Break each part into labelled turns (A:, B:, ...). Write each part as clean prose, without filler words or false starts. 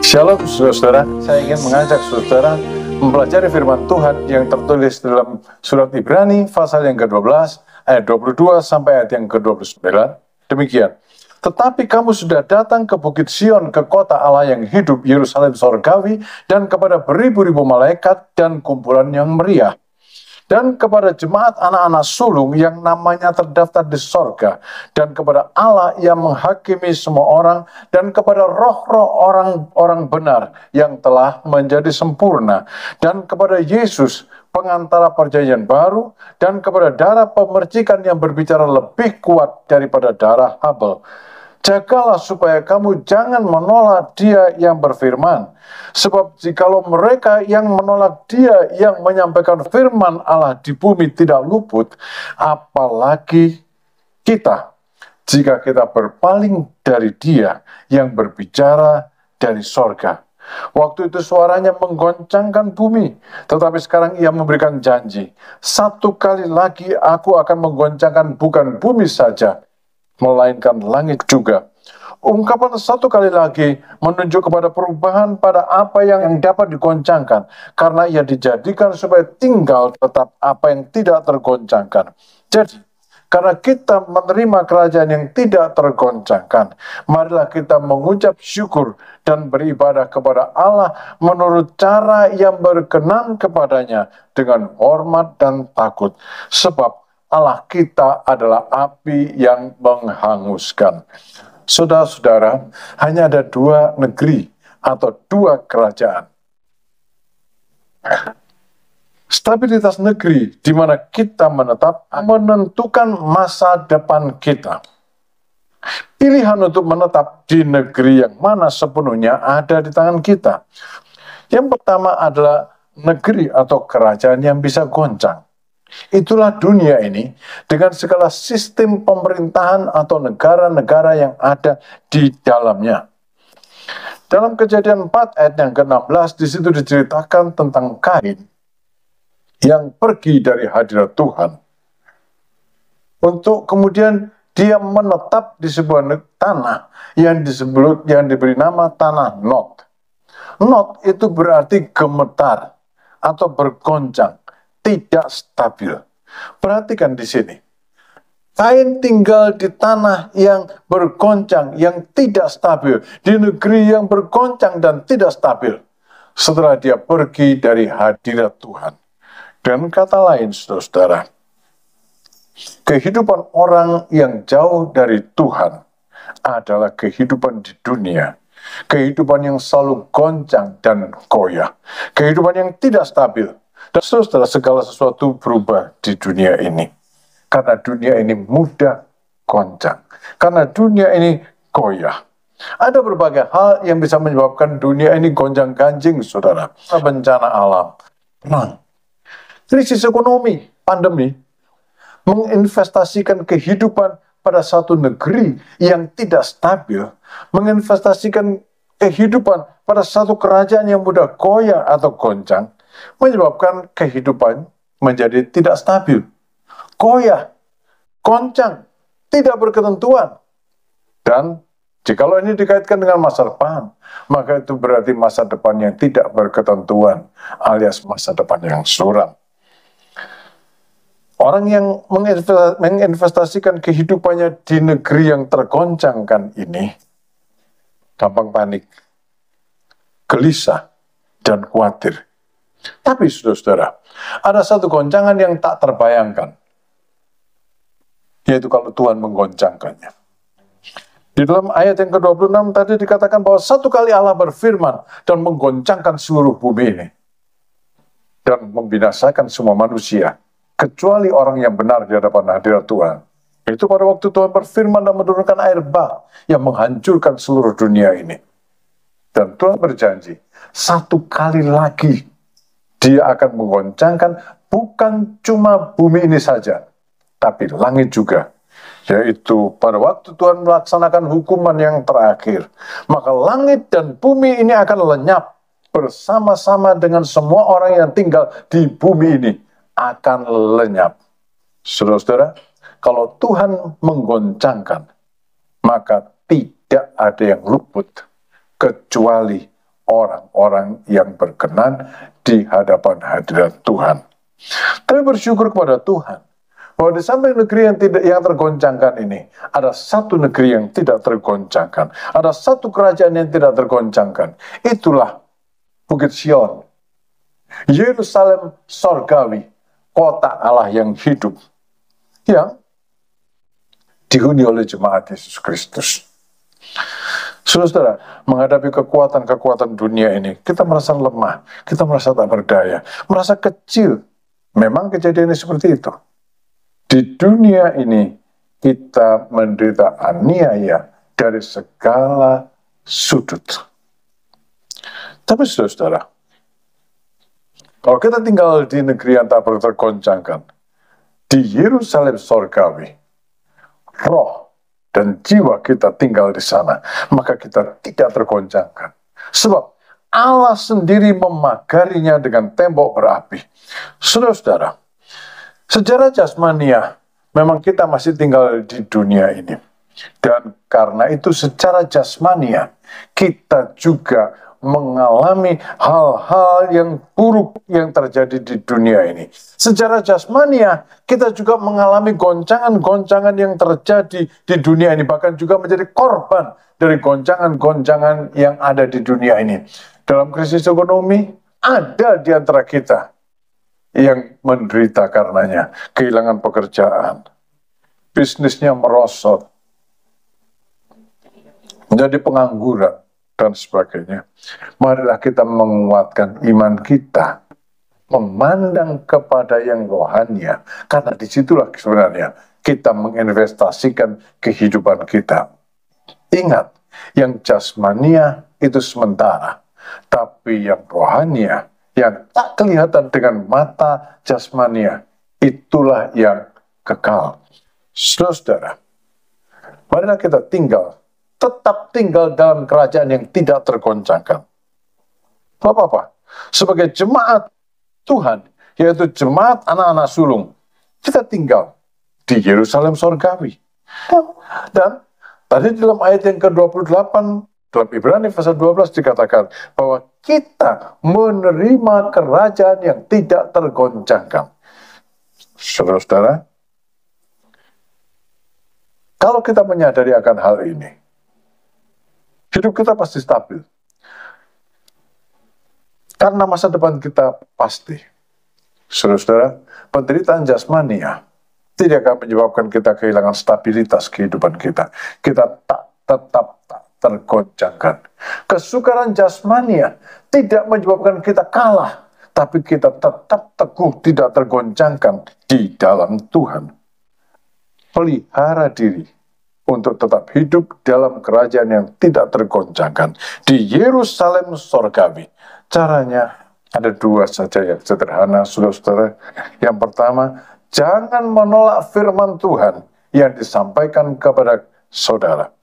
A: Shalom saudara, saya ingin mengajak saudara mempelajari firman Tuhan yang tertulis dalam surat Ibrani pasal yang ke-12 ayat 22 sampai ayat yang ke-29. Demikian. Tetapi kamu sudah datang ke Bukit Sion, ke kota Allah yang hidup, Yerusalem sorgawi, dan kepada beribu-ribu malaikat dan kumpulan yang meriah, dan kepada jemaat anak-anak sulung yang namanya terdaftar di sorga, dan kepada Allah yang menghakimi semua orang, dan kepada roh-roh orang-orang benar yang telah menjadi sempurna, dan kepada Yesus, pengantara perjanjian baru, dan kepada darah pemercikan yang berbicara lebih kuat daripada darah Habel. Jagalah supaya kamu jangan menolak Dia yang berfirman. Sebab jikalau mereka yang menolak Dia yang menyampaikan firman Allah di bumi tidak luput, apalagi kita, jika kita berpaling dari Dia yang berbicara dari sorga. Waktu itu suaranya menggoncangkan bumi, tetapi sekarang Ia memberikan janji, satu kali lagi aku akan menggoncangkan bukan bumi saja, melainkan langit juga. Ungkapan satu kali lagi menunjuk kepada perubahan pada apa yang dapat digoncangkan, karena ia dijadikan supaya tinggal tetap apa yang tidak tergoncangkan. Jadi, karena kita menerima kerajaan yang tidak tergoncangkan, marilah kita mengucap syukur dan beribadah kepada Allah menurut cara yang berkenan kepadanya dengan hormat dan takut. Sebab Allah kita adalah api yang menghanguskan. Saudara-saudara, hanya ada dua negeri atau dua kerajaan. Stabilitas negeri di mana kita menentukan masa depan kita. Pilihan untuk menetap di negeri yang mana sepenuhnya ada di tangan kita. Yang pertama adalah negeri atau kerajaan yang bisa goncang. Itulah dunia ini dengan segala sistem pemerintahan atau negara-negara yang ada di dalamnya. Dalam Kejadian 4 ayat yang ke-16 di situ diceritakan tentang Kain yang pergi dari hadirat Tuhan untuk kemudian dia menetap di sebuah tanah yang diberi nama tanah Nod. Nod itu berarti gemetar atau bergoncang, tidak stabil. Perhatikan di sini. Kain tinggal di tanah yang bergoncang, yang tidak stabil, di negeri yang bergoncang dan tidak stabil, setelah dia pergi dari hadirat Tuhan. Dan kata lain, saudara, kehidupan orang yang jauh dari Tuhan adalah kehidupan di dunia. Kehidupan yang selalu goncang dan goyah. Kehidupan yang tidak stabil. Dan saudara, segala sesuatu berubah di dunia ini. Karena dunia ini mudah goncang. Karena dunia ini goyah. Ada berbagai hal yang bisa menyebabkan dunia ini gonjang-ganjing, saudara. Bencana alam, perang, krisis ekonomi, pandemi, menginvestasikan kehidupan pada satu negeri yang tidak stabil, menginvestasikan kehidupan pada satu kerajaan yang mudah goyah atau goncang, menyebabkan kehidupan menjadi tidak stabil, goyah, goncang, tidak berketentuan. Dan jikalau ini dikaitkan dengan masa depan, maka itu berarti masa depan yang tidak berketentuan, alias masa depan yang suram. Orang yang menginvestasikan kehidupannya di negeri yang tergoncangkan ini, gampang panik, gelisah, dan khawatir. Tapi saudara-saudara, ada satu goncangan yang tak terbayangkan, yaitu kalau Tuhan menggoncangkannya. Di dalam ayat yang ke-26 tadi dikatakan bahwa satu kali Allah berfirman dan menggoncangkan seluruh bumi ini, dan membinasakan semua manusia, kecuali orang yang benar di hadapan hadirat Tuhan. Itu pada waktu Tuhan berfirman dan menurunkan air bah yang menghancurkan seluruh dunia ini. Dan Tuhan berjanji, satu kali lagi Dia akan menggoncangkan bukan cuma bumi ini saja, tapi langit juga. Yaitu pada waktu Tuhan melaksanakan hukuman yang terakhir, maka langit dan bumi ini akan lenyap bersama-sama dengan semua orang yang tinggal di bumi ini akan lenyap. Saudara-saudara, kalau Tuhan menggoncangkan, maka tidak ada yang luput kecuali orang-orang yang berkenan di hadapan hadirat Tuhan. Tapi bersyukur kepada Tuhan bahwa di samping negeri yang tergoncangkan ini, ada satu negeri yang tidak tergoncangkan, ada satu kerajaan yang tidak tergoncangkan. Itulah Bukit Sion, Yerusalem sorgawi, kota Allah yang hidup, yang dihuni oleh jemaat Yesus Kristus. Saudara, menghadapi kekuatan-kekuatan dunia ini, kita merasa lemah, kita merasa tak berdaya, merasa kecil. Memang kejadiannya seperti itu. Di dunia ini, kita menderita aniaya dari segala sudut. Tapi saudara, kalau kita tinggal di negeri yang tak tergoncangkan, di Yerusalem sorgawi, roh dan jiwa kita tinggal di sana, maka kita tidak tergoncangkan. Sebab Allah sendiri memagarinya dengan tembok berapi. Saudara-saudara, secara jasmania, memang kita masih tinggal di dunia ini. Dan karena itu secara jasmania, kita juga mengalami hal-hal yang buruk yang terjadi di dunia ini. Secara jasmania, kita juga mengalami goncangan-goncangan yang terjadi di dunia ini, bahkan juga menjadi korban dari goncangan-goncangan yang ada di dunia ini. Dalam krisis ekonomi, ada di antara kita yang menderita karenanya, kehilangan pekerjaan, bisnisnya merosot, menjadi pengangguran, dan sebagainya. Marilah kita menguatkan iman kita, memandang kepada yang rohania, karena disitulah sebenarnya kita menginvestasikan kehidupan kita. Ingat, yang jasmania itu sementara, tapi yang rohania, yang tak kelihatan dengan mata jasmania, itulah yang kekal. Saudara, marilah kita tetap tinggal dalam kerajaan yang tidak tergoncangkan. Bapak-bapak, sebagai jemaat Tuhan, yaitu jemaat anak-anak sulung, kita tinggal di Yerusalem sorgawi. Dan tadi dalam ayat yang ke-28, dalam Ibrani pasal 12 dikatakan bahwa kita menerima kerajaan yang tidak tergoncangkan. Saudara-saudara, kalau kita menyadari akan hal ini, hidup kita pasti stabil. Karena masa depan kita pasti. Saudara-saudara, penderitaan jasmania tidak akan menyebabkan kita kehilangan stabilitas kehidupan kita. Kita tetap tak tergoncangkan. Kesukaran jasmania tidak menyebabkan kita kalah, tapi kita tetap teguh, tidak tergoncangkan di dalam Tuhan. Pelihara diri untuk tetap hidup dalam kerajaan yang tidak tergoncangkan di Yerusalem sorgawi. Caranya ada dua saja yang sederhana, saudara-saudara. Yang pertama, jangan menolak firman Tuhan yang disampaikan kepada saudara.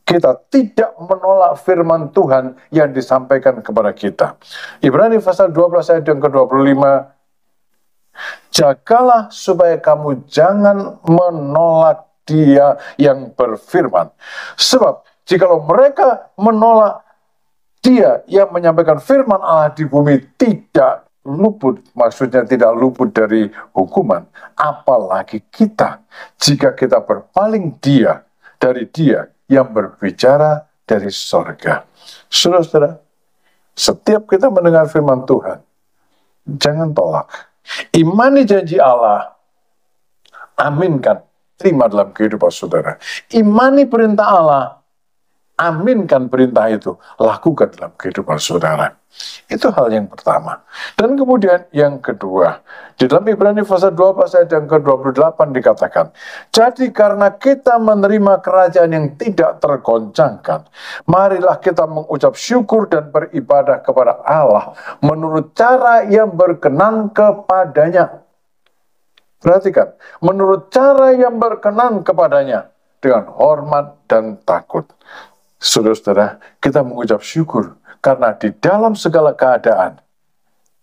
A: Kita tidak menolak firman Tuhan yang disampaikan kepada kita. Ibrani pasal 12 ayat yang ke-25, jagalah supaya kamu jangan menolak Dia yang berfirman. Sebab jikalau mereka menolak Dia yang menyampaikan firman Allah di bumi, tidak luput, maksudnya tidak luput dari hukuman. Apalagi kita, jika kita berpaling dari Dia yang berbicara dari sorga. Saudara-saudara, setiap kita mendengar firman Tuhan, jangan tolak. Imani janji Allah, aminkan, terima dalam kehidupan saudara. Imani perintah Allah, aminkan perintah itu, lakukan dalam kehidupan saudara. Itu hal yang pertama. Dan kemudian yang kedua, di dalam Ibrani pasal 12 ayat yang ke-28 dikatakan, jadi karena kita menerima kerajaan yang tidak tergoncangkan, marilah kita mengucap syukur dan beribadah kepada Allah menurut cara yang berkenan kepadanya. Perhatikan, menurut cara yang berkenan kepadanya, dengan hormat dan takut. Saudara-saudara, kita mengucap syukur karena di dalam segala keadaan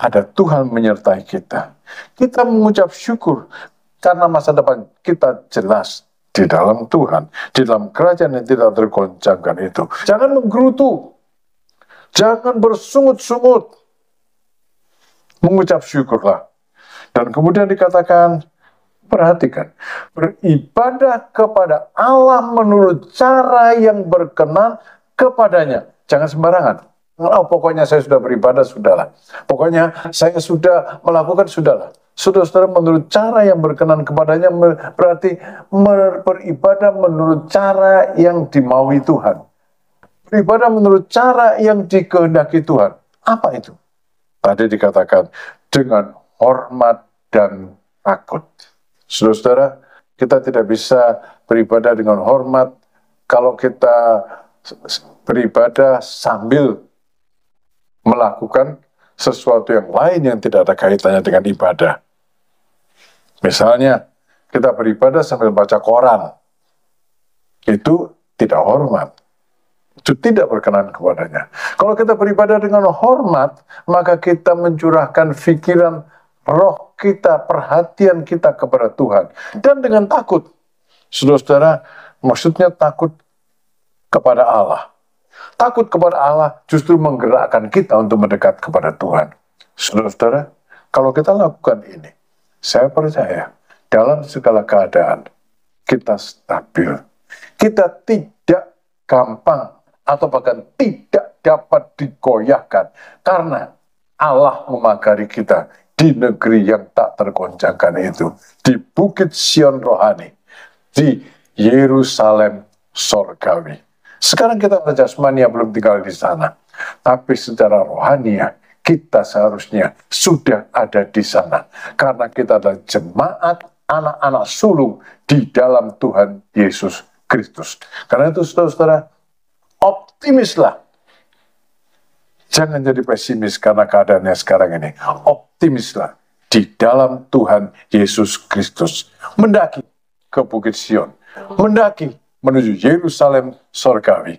A: ada Tuhan menyertai kita. Kita mengucap syukur karena masa depan kita jelas di dalam Tuhan, di dalam kerajaan yang tidak tergoncangkan itu. Jangan menggerutu. Jangan bersungut-sungut. Mengucap syukurlah. Dan kemudian dikatakan, perhatikan, beribadah kepada Allah menurut cara yang berkenan kepadanya. Jangan sembarangan. Oh, pokoknya saya sudah beribadah, sudahlah. Pokoknya saya sudah melakukan, sudahlah. Saudara-saudara, menurut cara yang berkenan kepadanya berarti beribadah menurut cara yang dimaui Tuhan. Beribadah menurut cara yang dikehendaki Tuhan. Apa itu? Tadi dikatakan dengan hormat dan takut. Saudara-saudara, kita tidak bisa beribadah dengan hormat kalau kita beribadah sambil melakukan sesuatu yang lain yang tidak ada kaitannya dengan ibadah. Misalnya, kita beribadah sambil baca koran. Itu tidak hormat. Itu tidak berkenan kepadanya. Kalau kita beribadah dengan hormat, maka kita mencurahkan pikiran, roh kita, perhatian kita kepada Tuhan. Dan dengan takut. Saudara-saudara, maksudnya takut kepada Allah. Takut kepada Allah justru menggerakkan kita untuk mendekat kepada Tuhan. Saudara-saudara, kalau kita lakukan ini, saya percaya dalam segala keadaan kita stabil. Kita tidak gampang atau bahkan tidak dapat digoyahkan karena Allah memagari kita di negeri yang tak tergoncangkan itu, di Bukit Sion rohani, di Yerusalem sorgawi. Sekarang kita jasmania belum tinggal di sana, tapi secara rohania kita seharusnya sudah ada di sana karena kita adalah jemaat anak-anak sulung di dalam Tuhan Yesus Kristus. Karena itu saudara-saudara, optimislah. Jangan jadi pesimis karena keadaannya sekarang ini. Optimislah di dalam Tuhan Yesus Kristus. Mendaki ke Bukit Sion. Mendaki menuju Yerusalem sorgawi.